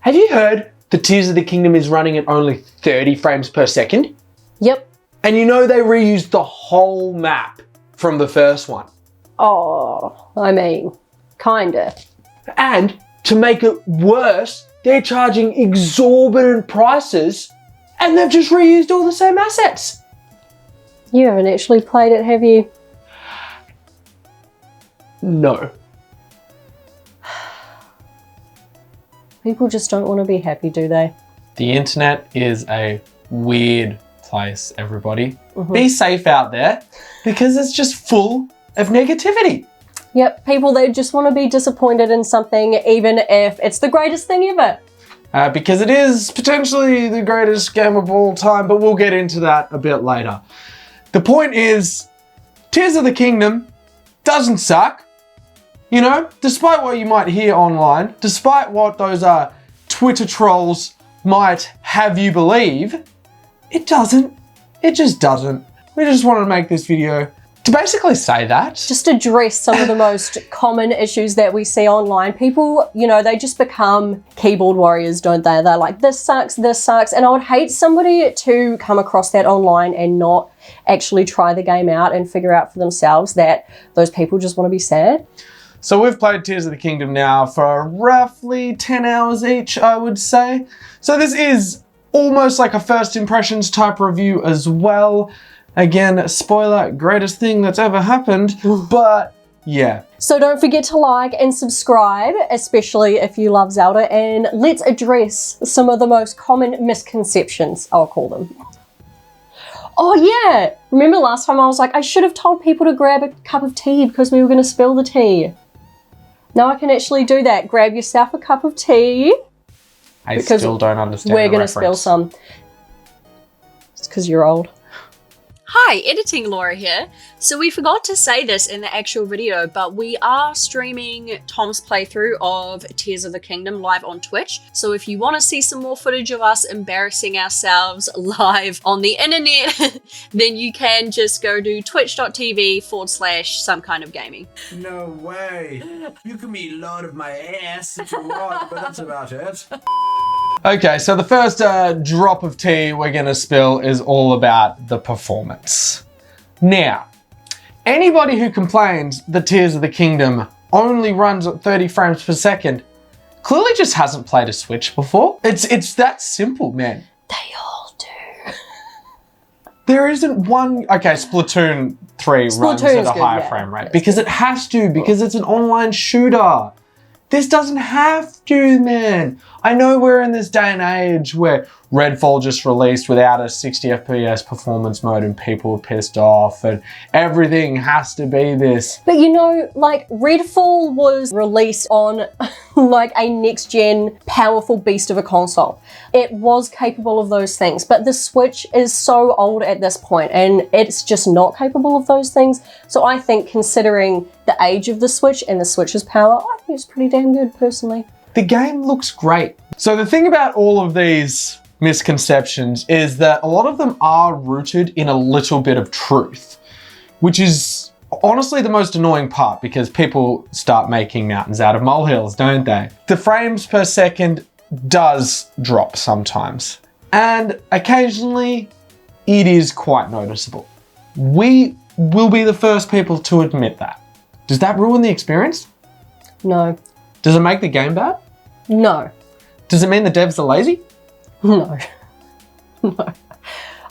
Have you heard the Tears of the Kingdom is running at only 30 frames per second? Yep. And you know they reused the whole map from the first one. Oh, I mean, kinda. And to make it worse, they're charging exorbitant prices and they've just reused all the same assets. You haven't actually played it, have you? No. People just don't want to be happy, do they? The internet is a weird place, everybody. Be safe out there because it's just full of negativity. Yep, people, they just want to be disappointed in something even if it's the greatest thing ever. Because it is potentially the greatest game of all time, but we'll get into that a bit later. The point is, Tears of the Kingdom doesn't suck. You know, despite what you might hear online, despite what those Twitter trolls might have you believe, it doesn't. It just doesn't. We just wanted to make this video to basically say that. Just address some of the most common issues that we see online. People, you know, they just become keyboard warriors, don't they? They're like, this sucks, and I would hate somebody to come across that online and not actually try the game out and figure out for themselves that those people just want to be sad. So we've played Tears of the Kingdom now for roughly 10 hours each, I would say. So this is almost like a first impressions type review as well. Again, spoiler, greatest thing that's ever happened, but yeah. So don't forget to like and subscribe, especially if you love Zelda, and let's address some of the most common misconceptions, I'll call them. Oh yeah, remember last time I was like, I should have told people to grab a cup of tea because we were going to spill the tea. Now I can actually do that. Grab yourself a cup of tea. I still don't understand We're the going to spill reference. some. It's because you're old. Hi, Editing Laura here. So we forgot to say this in the actual video, but we are streaming Tom's playthrough of Tears of the Kingdom live on Twitch. So if you want to see some more footage of us embarrassing ourselves live on the internet, then you can just go to twitch.tv/somekindofgaming. No way. You can be Lord of my ass if you want, but that's about it. Okay, so the first drop of tea we're gonna spill is all about the performance. Now, anybody who complains that Tears of the Kingdom only runs at 30 frames per second clearly just hasn't played a Switch before. It's that simple, man. They all do. There isn't one... Okay, Splatoon 3 runs at a good, higher yeah. frame rate because it has to, because it's an online shooter. This doesn't have to, man. I know we're in this day and age where Redfall just released without a 60 FPS performance mode and people were pissed off and everything has to be this. But you know, like, Redfall was released on like a next-gen powerful beast of a console. It was capable of those things, but the Switch is so old at this point and it's just not capable of those things. So I think, considering the age of the Switch and the Switch's power, I think it's pretty damn good, personally. The game looks great. So the thing about all of these misconceptions is that a lot of them are rooted in a little bit of truth, which is honestly the most annoying part because people start making mountains out of molehills, don't they? The frames per second does drop sometimes, and occasionally it is quite noticeable. We will be the first people to admit that. Does that ruin the experience? No. Does it make the game bad? No. Does it mean the devs are lazy? No. No.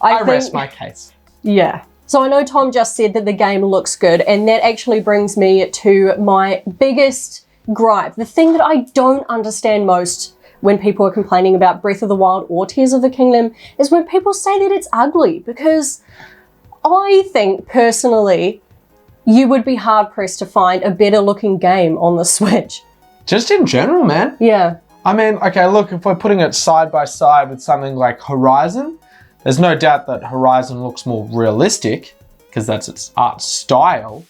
I rest my case. Yeah. So I know Tom just said that the game looks good, and that actually brings me to my biggest gripe. The thing that I don't understand most when people are complaining about Breath of the Wild or Tears of the Kingdom is when people say that it's ugly, because I think personally you would be hard pressed to find a better looking game on the Switch. Just in general, man. Yeah. I mean, okay, look, if we're putting it side by side with something like Horizon, there's no doubt that Horizon looks more realistic because that's its art style.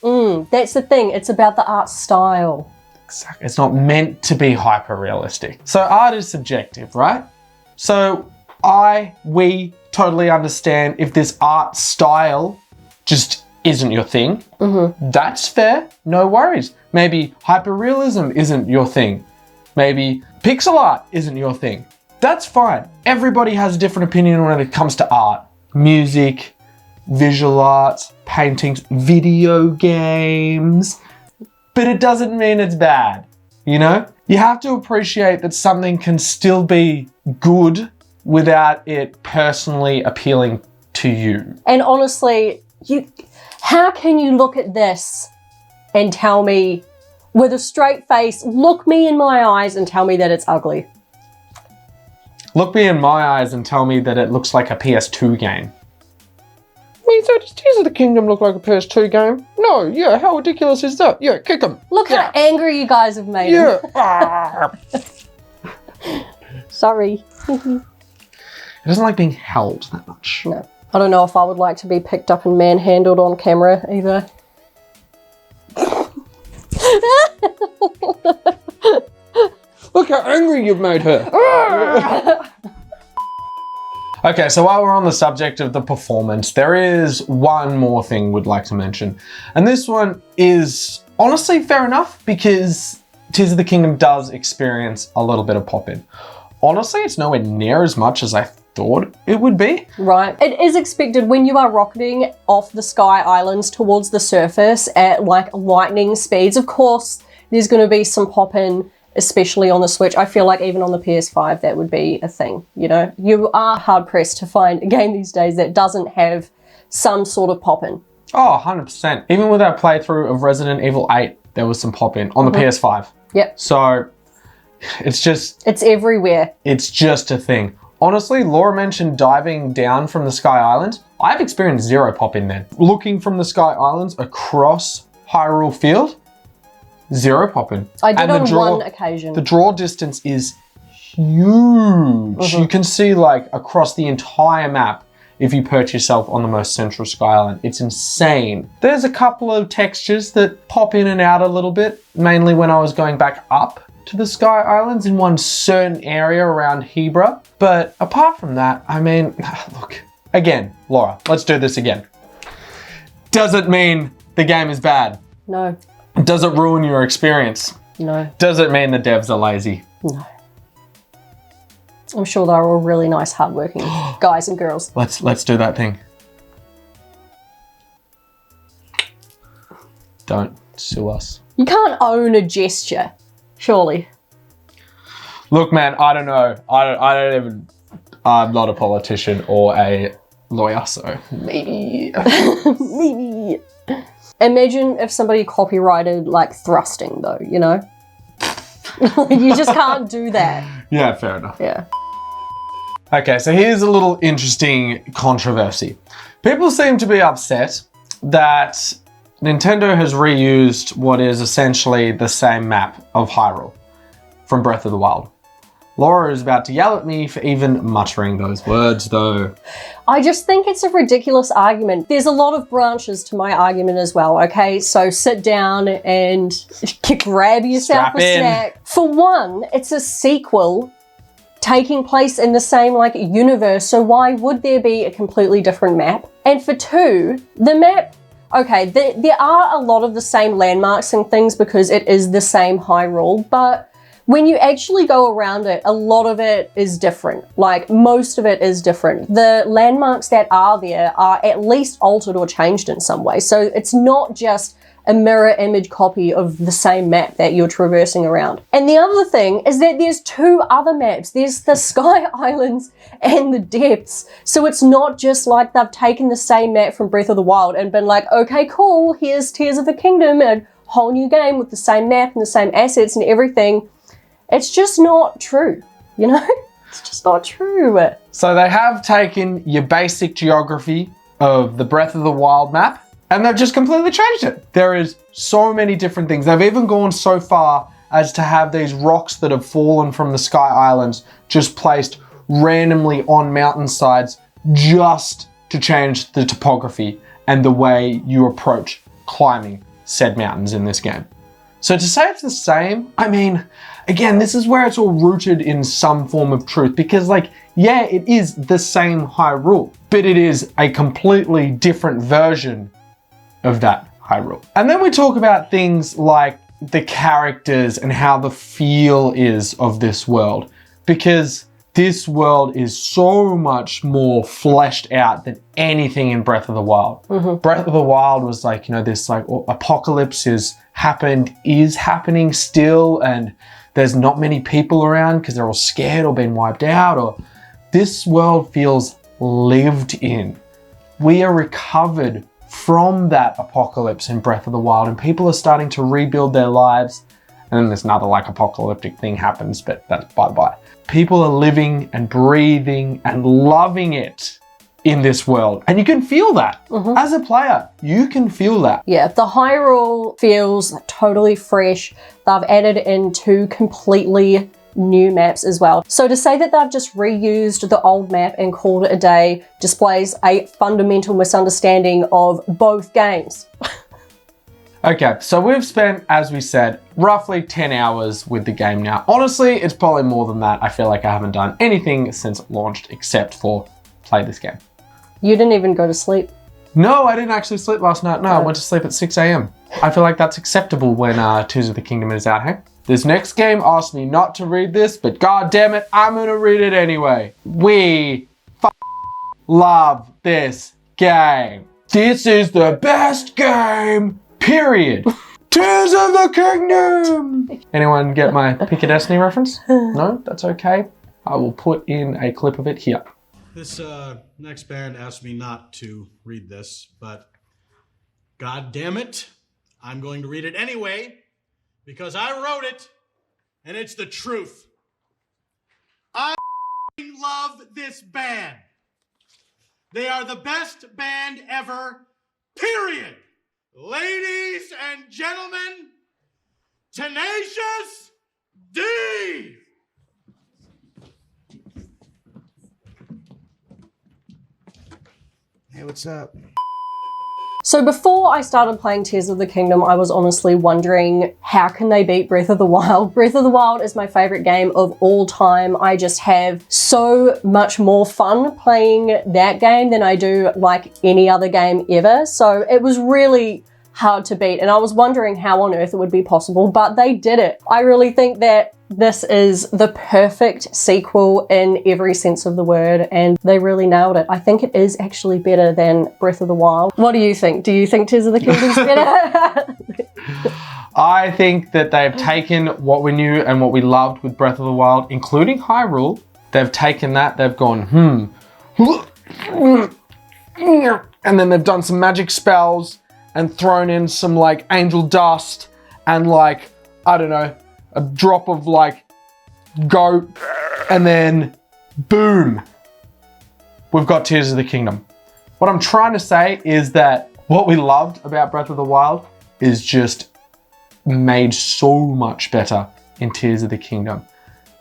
That's the thing. It's about the art style. Exactly. It's not meant to be hyper realistic. So art is subjective, right? So we totally understand if this art style just isn't your thing. That's fair. No worries. Maybe hyperrealism isn't your thing. Maybe pixel art isn't your thing. That's fine. Everybody has a different opinion when it comes to art. Music, visual arts, paintings, video games. But it doesn't mean it's bad, you know? You have to appreciate that something can still be good without it personally appealing to you. And honestly, how can you look at this and tell me with a straight face, look me in my eyes and tell me that it's ugly? Look me in my eyes and tell me that it looks like a PS2 game. So does Tears of the Kingdom look like a PS2 game? No, yeah, how ridiculous is that? Yeah, kick him. Look how angry you guys have made me. Sorry. It doesn't like being held that much. No. I don't know if I would like to be picked up and manhandled on camera either. Look how angry you've made her. Okay, so while we're on the subject of the performance, there is one more thing we'd like to mention. And this one is honestly fair enough because Tears of the Kingdom does experience a little bit of pop-in. Honestly, it's nowhere near as much as I thought it would be. Right. It is expected when you are rocketing off the Sky Islands towards the surface at like lightning speeds. Of course, there's going to be some pop-in, especially on the Switch. I feel like even on the PS5 that would be a thing, you know? You are hard-pressed to find a game these days that doesn't have some sort of pop-in. Oh, 100%. Even with our playthrough of Resident Evil 8, there was some pop-in on the PS5. Yep. So, it's everywhere. It's just a thing. Honestly, Laura mentioned diving down from the Sky Islands. I've experienced zero pop-in there. Looking from the Sky Islands across Hyrule Field, zero pop-in. I did on one occasion. The draw distance is huge. You can see like across the entire map if you perch yourself on the most central Sky Island. It's insane. There's a couple of textures that pop in and out a little bit, mainly when I was going back up to the Sky Islands in one certain area around Hebra. But apart from that, I mean, look, again, Laura, let's do this again. Does it mean the game is bad? No. Does it ruin your experience? No. Does it mean the devs are lazy? No. I'm sure they're all really nice, hardworking guys and girls. Let's do that thing. Don't sue us. You can't own a gesture, surely. Look, man, I don't know. I'm not a politician or a lawyer, so maybe. Maybe. Imagine if somebody copyrighted like thrusting though, you know? You just can't do that. Yeah, fair enough. Yeah. Okay, so here's a little interesting controversy. People seem to be upset that Nintendo has reused what is essentially the same map of Hyrule from Breath of the Wild. Laura is about to yell at me for even muttering those words though. I just think it's a ridiculous argument. There's a lot of branches to my argument as well, okay? So sit down and grab yourself Strap a in. snack. For one, it's a sequel taking place in the same like universe, so why would there be a completely different map? And for two, the map, okay, there are a lot of the same landmarks and things because it is the same Hyrule, but when you actually go around it, a lot of it is different. Like, most of it is different. The landmarks that are there are at least altered or changed in some way. So it's not just a mirror image copy of the same map that you're traversing around. And the other thing is that there's two other maps. There's the Sky Islands and the Depths. So it's not just like they've taken the same map from Breath of the Wild and been like, okay, cool, here's Tears of the Kingdom, a whole new game with the same map and the same assets and everything. It's just not true, you know? It's just not true. So they have taken your basic geography of the Breath of the Wild map and they've just completely changed it. There is so many different things. They've even gone so far as to have these rocks that have fallen from the Sky Islands just placed randomly on mountainsides just to change the topography and the way you approach climbing said mountains in this game. So to say it's the same, I mean, again, this is where it's all rooted in some form of truth because like, yeah, it is the same Hyrule, but it is a completely different version of that Hyrule. And then we talk about things like the characters and how the feel is of this world, because this world is so much more fleshed out than anything in Breath of the Wild. Breath of the Wild was like, you know, this like apocalypse is happening still, and there's not many people around because they're all scared or been wiped out. Or this world feels lived in. We are recovered from that apocalypse in Breath of the Wild, and people are starting to rebuild their lives. And then there's another like apocalyptic thing happens, but that's by the by. People are living and breathing and loving it in this world. And you can feel that. As a player, you can feel that. Yeah, the Hyrule feels totally fresh. They've added in 2 completely new maps as well. So to say that they've just reused the old map and called it a day displays a fundamental misunderstanding of both games. Okay, so we've spent, as we said, roughly 10 hours with the game now. Honestly, it's probably more than that. I feel like I haven't done anything since it launched except for play this game. You didn't even go to sleep. No, I didn't actually sleep last night. No, I went to sleep at 6 a.m. I feel like that's acceptable when Tears of the Kingdom is out, hey? This next game asked me not to read this, but god damn it, I'm gonna read it anyway. We love this game. This is the best game, period. Tears of the Kingdom! Anyone get my Pick a Destiny reference? No? That's okay. I will put in a clip of it here. This next band asked me not to read this, but god damn it, I'm going to read it anyway because I wrote it and it's the truth. I love this band. They are the best band ever, period. Ladies and gentlemen, Tenacious D! Hey, what's up? So before I started playing Tears of the Kingdom, I was honestly wondering, how can they beat Breath of the Wild? Breath of the Wild is my favorite game of all time. I just have so much more fun playing that game than I do like any other game ever. So it was really hard to beat, and I was wondering how on earth it would be possible, but they did it. I really think that this is the perfect sequel in every sense of the word, and they really nailed it. I think it is actually better than Breath of the Wild. What do you think? Do you think Tears of the Kingdom's better? I think that they've taken what we knew and what we loved with Breath of the Wild, including Hyrule. They've taken that, they've gone, and then they've done some magic spells and thrown in some like angel dust and like, I don't know, a drop of like goat, and then boom, we've got Tears of the Kingdom. What I'm trying to say is that what we loved about Breath of the Wild is just made so much better in Tears of the Kingdom.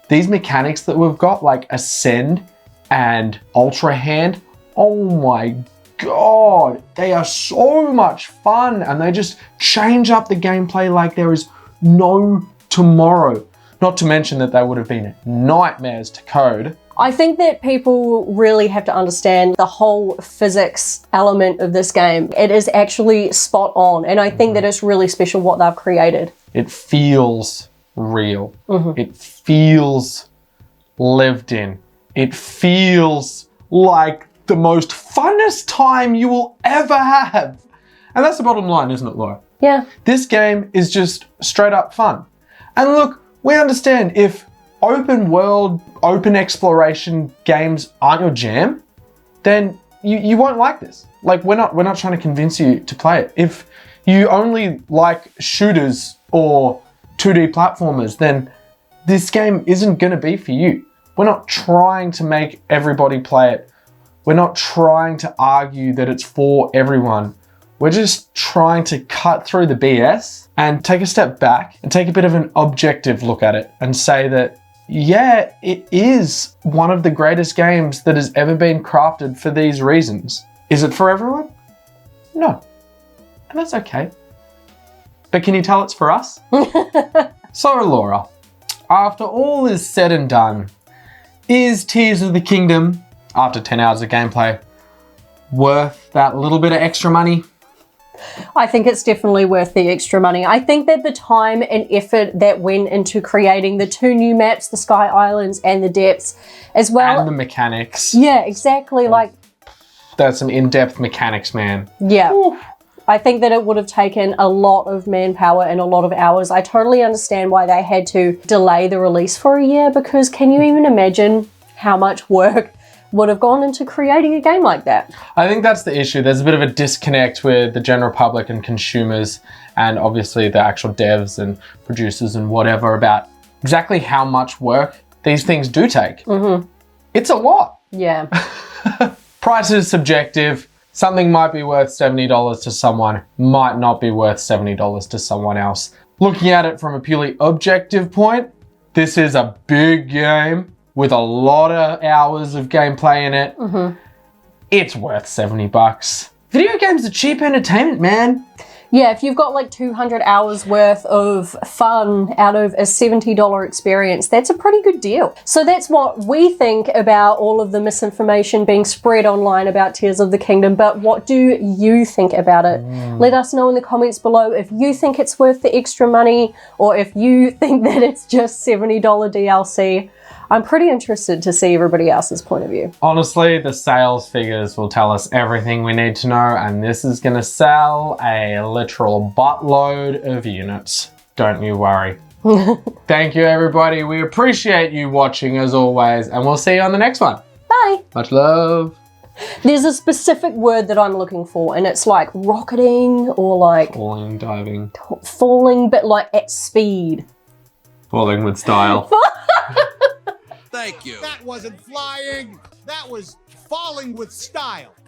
These mechanics that we've got, like Ascend and Ultra Hand, oh my God, they are so much fun, and they just change up the gameplay like there is no tomorrow. Not to mention that they would have been nightmares to code. I think that people really have to understand the whole physics element of this game. It is actually spot on, and I think that it's really special what they've created. It feels real. It feels lived in. It feels like the most funnest time you will ever have. And that's the bottom line, isn't it, Laura? Yeah. This game is just straight up fun. And look, we understand if open world, open exploration games aren't your jam, then you won't like this. Like, we're not trying to convince you to play it. If you only like shooters or 2D platformers, then this game isn't going to be for you. We're not trying to make everybody play it. We're not trying to argue that it's for everyone. We're just trying to cut through the BS and take a step back and take a bit of an objective look at it and say that, yeah, it is one of the greatest games that has ever been crafted for these reasons. Is it for everyone? No. And that's okay. But can you tell it's for us? So, Laura, after all is said and done, is Tears of the Kingdom, after 10 hours of gameplay, worth that little bit of extra money? I think it's definitely worth the extra money. I think that the time and effort that went into creating the 2 new maps, the Sky Islands and the Depths, as well. And the mechanics. Yeah, exactly. Like, That's some in-depth mechanics, man. yeah. Oof. I think that it would have taken a lot of manpower and a lot of hours. I totally understand why they had to delay the release for a year, because can you even imagine how much work would have gone into creating a game like that? I think that's the issue. There's a bit of a disconnect with the general public and consumers, and obviously the actual devs and producers and whatever, about exactly how much work these things do take. It's a lot. Yeah. Price is subjective. Something might be worth $70 to someone, might not be worth $70 to someone else. Looking at it from a purely objective point, this is a big game with a lot of hours of gameplay in it. It's worth $70. Video games are cheap entertainment, man. Yeah, if you've got like 200 hours worth of fun out of a $70 experience, that's a pretty good deal. So that's what we think about all of the misinformation being spread online about Tears of the Kingdom, but what do you think about it? Let us know in the comments below if you think it's worth the extra money, or if you think that it's just $70 DLC. I'm pretty interested to see everybody else's point of view. Honestly, the sales figures will tell us everything we need to know, and this is gonna sell a literal buttload of units. Don't you worry. Thank you, everybody. We appreciate you watching as always, and we'll see you on the next one. Bye. Much love. There's a specific word that I'm looking for, and it's like rocketing or like Falling, diving, falling, but like at speed. falling with style. Thank you. That wasn't flying. That was falling with style.